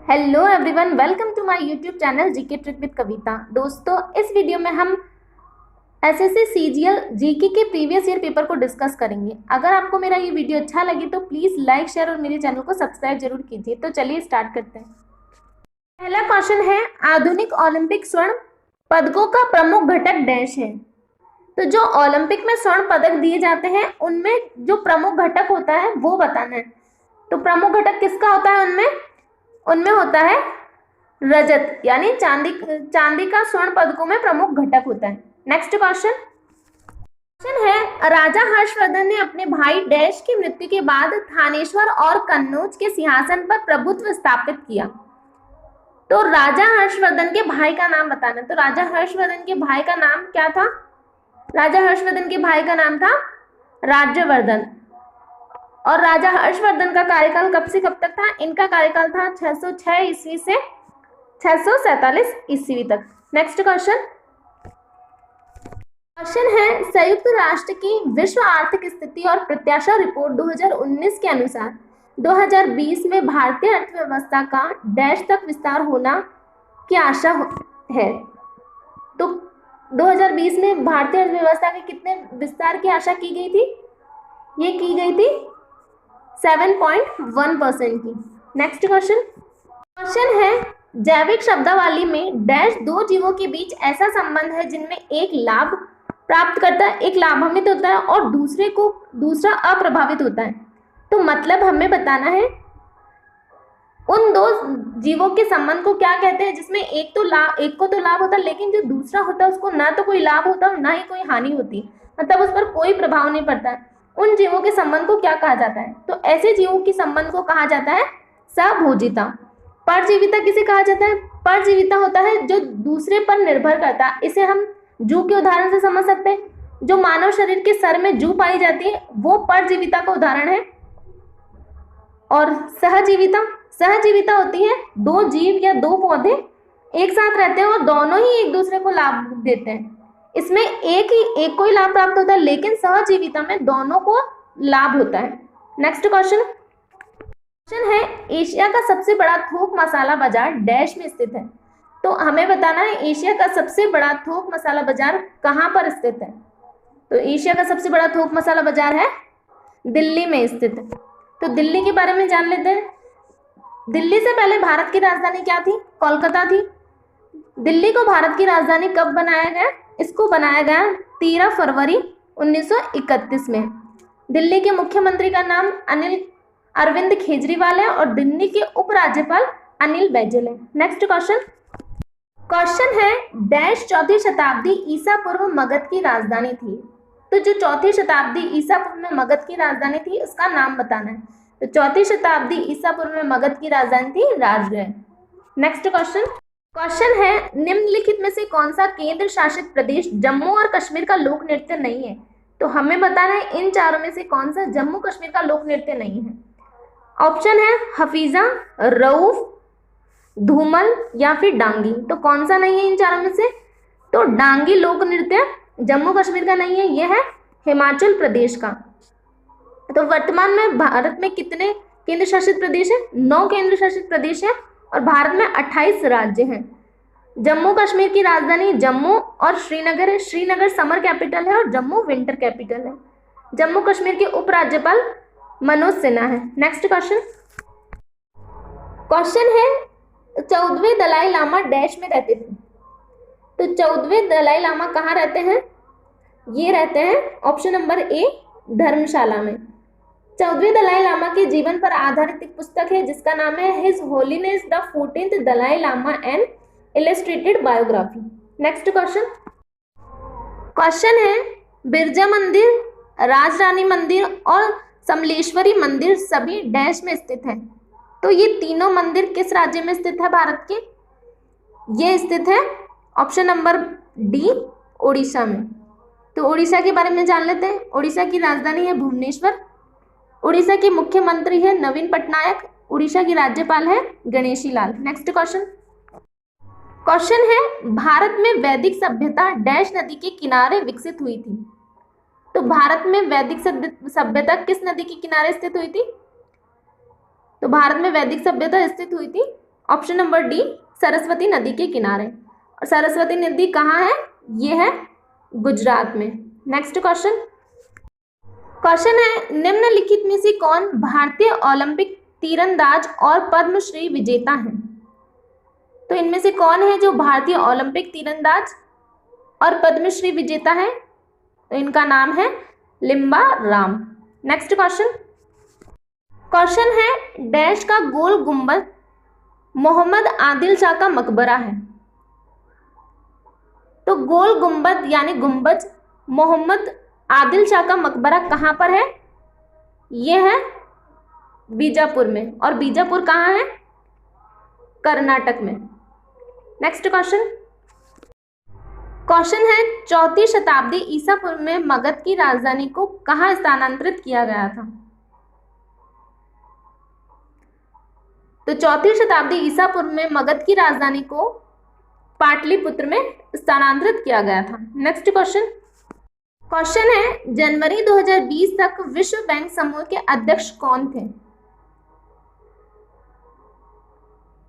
Hello everyone, welcome to my YouTube channel GK trick with Kavita. दोस्तों, इस video में हम एसएससी सीजीएल जीके के प्रीवियस ईयर पेपर को डिस्कस करेंगे। अगर आपको मेरा ये वीडियो अच्छा लगे तो प्लीज़ लाइक, शेयर और मेरे चैनल को सब्सक्राइब जरूर कीजिए। तो चलिए स्टार्ट करते हैं। पहला क्वेश्चन है, आधुनिक ओलंपिक स्वर्ण पदकों का प्रमुख घटक डैश है। तो जो ओलंपिक में स्वर्ण पदक दिए जाते हैं उनमें जो प्रमुख घटक होता है वो बताना है। तो प्रमुख घटक किसका होता है? उनमें होता है रजत, यानी चांदी का स्वर्ण पदकों में प्रमुख घटक होता है। नेक्स्ट क्वेश्चन है, राजा हर्षवर्धन ने अपने भाई डैश की मृत्यु के बाद थानेश्वर और कन्नौज के सिंहासन पर प्रभुत्व स्थापित किया। तो राजा हर्षवर्धन के भाई का नाम बताना। तो राजा हर्षवर्धन के भाई का नाम क्या था? राजा हर्षवर्धन के भाई का नाम था राज्यवर्धन। और राजा हर्षवर्धन का कार्यकाल कब से कब तक था? इनका कार्यकाल था 606 ईस्वी से 647 ईस्वी तक। नेक्स्ट क्वेश्चन है, संयुक्त राष्ट्र की विश्व आर्थिक स्थिति और प्रत्याशा रिपोर्ट 2019 के अनुसार 2020 में भारतीय अर्थव्यवस्था का डैश तक विस्तार होना की आशा है। तो 2020 में भारतीय अर्थव्यवस्था के कितने विस्तार की आशा की गई थी? ये की गई थी 7.1% की। नेक्स्ट क्वेश्चन है, जैविक शब्दावली में डैश दो जीवों के बीच ऐसा संबंध है जिनमें एक लाभ प्राप्त करता है, एक लाभान्वित होता है और दूसरा अप्रभावित होता है। तो मतलब हमें बताना है उन दो जीवों के संबंध को क्या कहते हैं जिसमें एक को तो लाभ होता है, लेकिन जो दूसरा होता है उसको ना तो कोई लाभ होता और ना ही कोई हानि होती, मतलब उस पर कोई प्रभाव नहीं पड़ता है। उन जीवों के संबंध को क्या कहा जाता है? तो ऐसे जीवों के संबंध को कहा जाता है सहभोजिता। परजीविता किसे कहा जाता है? परजीविता होता है जो दूसरे पर निर्भर करता है। इसे हम जू के उदाहरण से समझ सकते हैं। जो मानव शरीर के सर में जू पाई जाती है वो परजीविता का उदाहरण है। और सहजीविता होती है दो जीव या दो पौधे एक साथ रहते हैं और दोनों ही एक दूसरे को लाभ देते हैं। इसमें एक को ही लाभ प्राप्त होता है, लेकिन सहजीविता में दोनों को लाभ होता है। नेक्स्ट क्वेश्चन है, एशिया का सबसे बड़ा थोक मसाला बाजार डैश में स्थित है। तो हमें बताना है एशिया का सबसे बड़ा थोक मसाला बाजार कहाँ पर स्थित है। तो एशिया का सबसे बड़ा थोक मसाला बाजार है दिल्ली में स्थित है। तो दिल्ली के बारे में जान लेते हैं। दिल्ली से पहले भारत की राजधानी क्या थी? कोलकाता थी। दिल्ली को भारत की राजधानी कब बनाया गया? इसको बनाया गया 13 फरवरी 1931 में। दिल्ली के मुख्यमंत्री का नाम अरविंद केजरीवाल है और दिल्ली के उपराज्यपाल अनिल बैजल है। नेक्स्ट क्वेश्चन है, डैश चौथी शताब्दी ईसा पूर्व मगध की राजधानी थी। तो जो चौथी शताब्दी ईसा पूर्व में मगध की राजधानी थी उसका नाम बताना है। तो चौथी शताब्दी ईसा पूर्व में मगध की राजधानी थी राजगृह। नेक्स्ट क्वेश्चन है, निम्नलिखित में से कौन सा केंद्र शासित प्रदेश जम्मू और कश्मीर का लोक नृत्य नहीं है? तो हमें बताना है इन चारों में से कौन सा जम्मू कश्मीर का लोक नृत्य नहीं है। ऑप्शन है हफीजा, रऊफ, धूमल या फिर डांगी। तो कौन सा नहीं है इन चारों में से? तो डांगी लोक नृत्य जम्मू कश्मीर का नहीं है, यह है हिमाचल प्रदेश का। तो वर्तमान में भारत में कितने केंद्र शासित प्रदेश है? 9 केंद्र शासित प्रदेश है और भारत में 28 राज्य हैं। जम्मू कश्मीर की राजधानी जम्मू और श्रीनगर है। श्रीनगर समर कैपिटल है और जम्मू विंटर कैपिटल है। जम्मू कश्मीर के उपराज्यपाल मनोज सिन्हा है। नेक्स्ट क्वेश्चन है, 14वें दलाई लामा डैश में रहते थे। तो 14वें दलाई लामा कहाँ रहते हैं? ये रहते हैं ऑप्शन नंबर ए, धर्मशाला में। 14वें दलाई लामा के जीवन पर आधारित एक पुस्तक है जिसका नाम है his holiness the 14th Dalai Lama an illustrated biography. Next question है, बिरजा मंदिर, राजरानी मंदिर और समलेश्वरी मंदिर सभी डैश में स्थित है। तो ये तीनों मंदिर किस राज्य में स्थित है भारत के? ये स्थित है ऑप्शन नंबर डी, उड़ीसा में। तो उड़ीसा के बारे में जान लेते हैं। उड़ीसा की राजधानी है भुवनेश्वर। उड़ीसा के मुख्यमंत्री है नवीन पटनायक। उड़ीसा की राज्यपाल है गणेशी लाल। नेक्स्ट क्वेश्चन है, भारत में वैदिक सभ्यता डैश नदी के किनारे विकसित हुई थी। तो भारत में वैदिक सभ्यता किस नदी के किनारे स्थित हुई थी? तो भारत में वैदिक सभ्यता स्थित हुई थी ऑप्शन नंबर डी, सरस्वती नदी के किनारे। और सरस्वती नदी कहाँ है? ये है गुजरात में। नेक्स्ट क्वेश्चन है, निम्नलिखित में से कौन भारतीय ओलंपिक तीरंदाज और पद्मश्री विजेता है? तो इनमें से कौन है जो भारतीय ओलंपिक तीरंदाज और पद्मश्री विजेता है? तो इनका नाम है लिम्बा राम। नेक्स्ट क्वेश्चन है, डैश का गोल गुंबद मोहम्मद आदिल शाह का मकबरा है। तो गोल गुंबद यानी गुंबद मोहम्मद आदिल शाह का मकबरा कहां पर है? यह है बीजापुर में। और बीजापुर कहां है? कर्नाटक में। नेक्स्ट क्वेश्चन है, 4वीं शताब्दी ईसा पूर्व में मगध की राजधानी को कहां स्थानांतरित किया गया था? तो 4वीं शताब्दी ईसा पूर्व में मगध की राजधानी को पाटलिपुत्र में स्थानांतरित किया गया था। नेक्स्ट क्वेश्चन है, जनवरी 2020 तक विश्व बैंक समूह के अध्यक्ष कौन थे?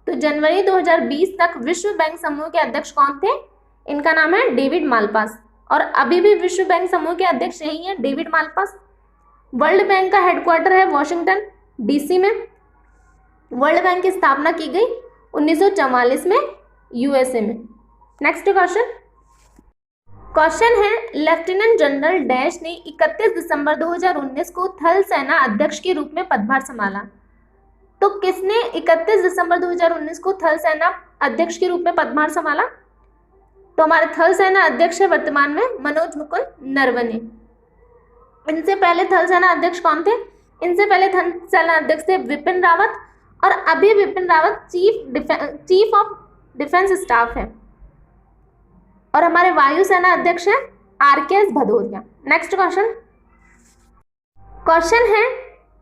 तो जनवरी 2020 तक विश्व बैंक समूह के अध्यक्ष कौन थे? इनका नाम है डेविड मालपास। और अभी भी विश्व बैंक समूह के अध्यक्ष यही है, डेविड मालपास। वर्ल्ड बैंक का हेडक्वार्टर है वॉशिंगटन डीसी में। वर्ल्ड बैंक की स्थापना की गई 1944 में यूएसए में। नेक्स्ट क्वेश्चन है, लेफ्टिनेंट जनरल डैश ने 31 दिसंबर 2019 को थल सेना अध्यक्ष के रूप में पदभार संभाला। तो किसने 31 दिसंबर 2019 को थल सेना अध्यक्ष के रूप में पदभार संभाला? तो हमारे थल सेना अध्यक्ष है वर्तमान में मनोज मुकुंद नरवणे। इनसे पहले थल सेना अध्यक्ष कौन थे? इनसे पहले थल सेना अध्यक्ष थे विपिन रावत। और अभी Vipin Rawat chief of defence staff है। और हमारे वायुसेना अध्यक्ष हैं RKS भदौरिया। नेक्स्ट क्वेश्चन है,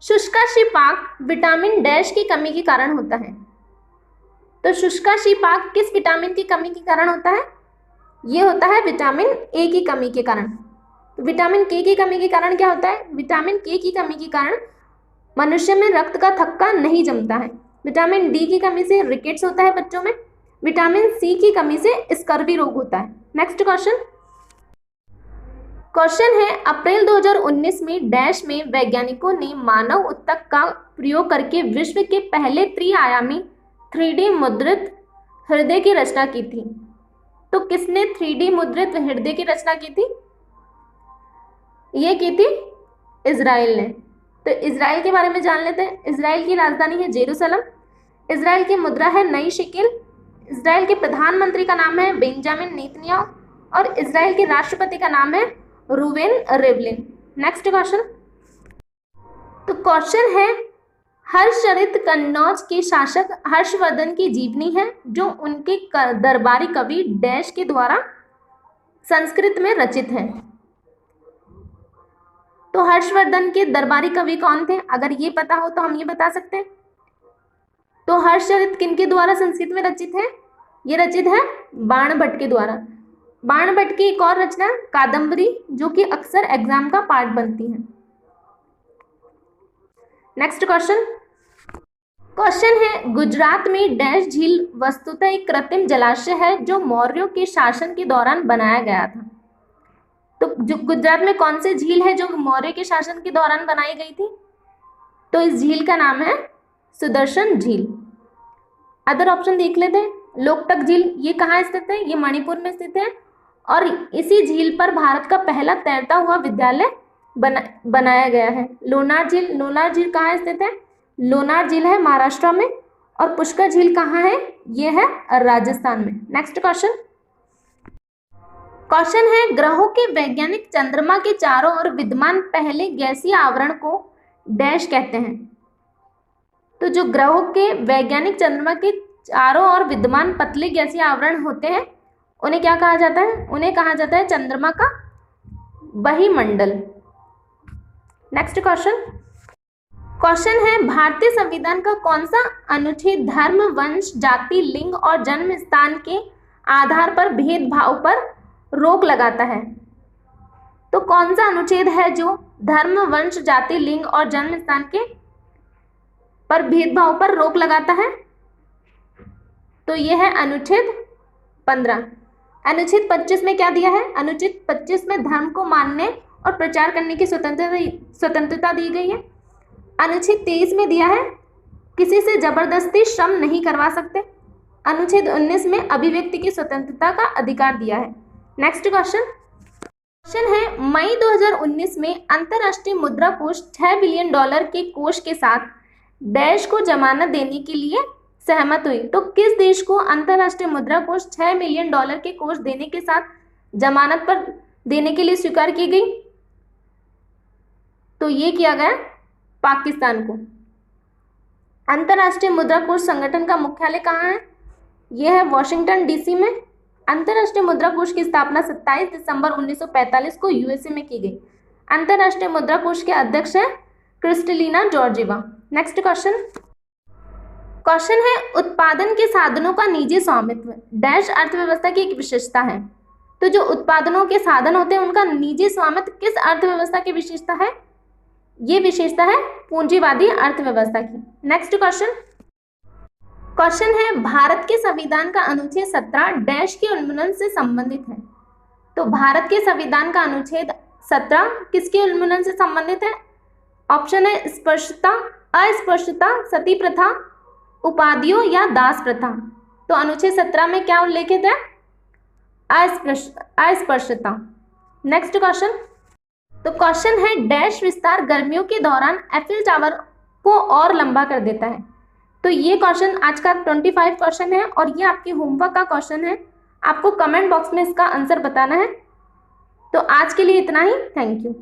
शुष्काशीपाक विटामिन डैश की कमी के कारण होता है। तो शुष्काशीपाक किस विटामिन की कमी के कारण होता है? ये होता है विटामिन ए की कमी के कारण। तो विटामिन के की कमी के कारण क्या होता है? विटामिन के की कमी के कारण मनुष्य में रक्त का थक्का नहीं जमता है। विटामिन डी की कमी से रिकेट्स होता है बच्चों में। विटामिन सी की कमी से स्कर्वी रोग होता है। नेक्स्ट क्वेश्चन है, अप्रैल 2019 में डैश में वैज्ञानिकों ने मानव ऊतक का प्रयोग करके विश्व के पहले त्रिआयामी 3D मुद्रित हृदय की रचना की थी। तो किसने 3D मुद्रित हृदय की रचना की थी? ये की थी इजराइल ने। तो इजराइल के बारे में जान लेते हैं। इजराइल की राजधानी है जेरूसलम। इजराइल की मुद्रा है नई शिकिल। इजराइल के प्रधानमंत्री का नाम है बेंजामिन नेतन्याहू। और इजराइल के राष्ट्रपति का नाम है रूवेन रिवलिन। नेक्स्ट तो क्वेश्चन है, हर्षचरित कन्नौज के शासक हर्षवर्धन की जीवनी है जो उनके दरबारी कवि डैश के द्वारा संस्कृत में रचित है। तो हर्षवर्धन के दरबारी कवि कौन थे? अगर ये पता हो तो हम ये बता सकते हैं। तो हर्षचरित किनके द्वारा संस्कृत में रचित है? ये रचित है बाणभट्ट के द्वारा। बाणभट्ट की एक और रचना कादम्बरी, जो कि अक्सर एग्जाम का पार्ट बनती है। नेक्स्ट क्वेश्चन है, गुजरात में डैश झील वस्तुतः एक कृत्रिम जलाशय है जो मौर्यों के शासन के दौरान बनाया गया था। तो जो गुजरात में कौन सी झील है जो मौर्य के शासन के दौरान बनाई गई थी? तो इस झील का नाम है सुदर्शन झील। अदर ऑप्शन देख लेते हैं। लोकटक झील ये कहाँ स्थित है? ये मणिपुर में स्थित है। और इसी झील पर भारत का पहला तैरता हुआ विद्यालय बनाया गया है। लोनार झील कहाँ स्थित है? लोनार झील है महाराष्ट्र में। और पुष्कर झील कहाँ है? ये है राजस्थान में। नेक्स्ट क्वेश्चन है, ग्रहों के वैज्ञानिक चंद्रमा के चारों ओर विद्यमान पहले गैसीय आवरण को डैश कहते हैं। तो जो ग्रहों के वैज्ञानिक चंद्रमा के चारों ओर विद्यमान पतले गैसीय आवरण होते हैं उन्हें क्या कहा जाता है? उन्हें कहा जाता है चंद्रमा का बहिमंडल। नेक्स्ट क्वेश्चन है, भारतीय संविधान का कौन सा अनुच्छेद धर्म, वंश, जाति, लिंग और जन्म स्थान के आधार पर भेदभाव पर रोक लगाता है? तो कौन सा अनुच्छेद है जो धर्म, वंश, जाति, लिंग और जन्म स्थान के पर भेदभाव पर रोक लगाता है? तो ये है अनुच्छेद 15। अनुच्छेद 25 में क्या दिया है? अनुच्छेद 25 में धर्म को मानने और प्रचार करने की स्वतंत्रता दी गई है। अनुच्छेद 23 में दिया है किसी से जबरदस्ती श्रम नहीं करवा सकते। अनुच्छेद 19 में अभिव्यक्ति की स्वतंत्रता का अधिकार दिया है। नेक्स्ट क्वेश्चन है, मई 2019 में अंतर्राष्ट्रीय मुद्रा कोष $6 बिलियन के कोष के साथ डैश को जमानत देने के लिए सहमत हुई। तो किस देश को अंतर्राष्ट्रीय मुद्रा कोष $6 मिलियन के कोष देने के साथ जमानत पर देने के लिए स्वीकार की गई? तो ये किया गया पाकिस्तान को। अंतर्राष्ट्रीय मुद्रा कोष संगठन का मुख्यालय कहाँ है? यह है वॉशिंगटन डीसी में। अंतर्राष्ट्रीय मुद्रा कोष की स्थापना 27 दिसंबर 1945 को यूएसए में की गई। अंतर्राष्ट्रीय मुद्रा कोष के अध्यक्ष है क्रिस्टलिना जॉर्जिवा। नेक्स्ट क्वेश्चन है, उत्पादन के साधनों का निजी स्वामित्व डैश अर्थव्यवस्था की एक विशेषता है। तो जो उत्पादनों के साधन होते हैं उनका निजी स्वामित्व किस अर्थव्यवस्था की विशेषता है? ये विशेषता है पूंजीवादी अर्थव्यवस्था की। नेक्स्ट क्वेश्चन है, भारत के संविधान का अनुच्छेद 17 डैश के उन्मूलन से संबंधित है। तो भारत के संविधान का अनुच्छेद 17 किसके उन्मूलन से संबंधित है? ऑप्शन है स्पष्टता, अस्पष्टता, सती प्रथा, उपाधियों या दास प्रथा। तो अनुच्छेद 17 में क्या उल्लेखित है? अस्पष्टता। नेक्स्ट तो क्वेश्चन है, डैश विस्तार गर्मियों के दौरान एफिल टावर को और लंबा कर देता है। तो ये क्वेश्चन आज का 25 क्वेश्चन है और ये आपके होमवर्क का क्वेश्चन है। आपको कमेंट बॉक्स में इसका आंसर बताना है। तो आज के लिए इतना ही। Thank you.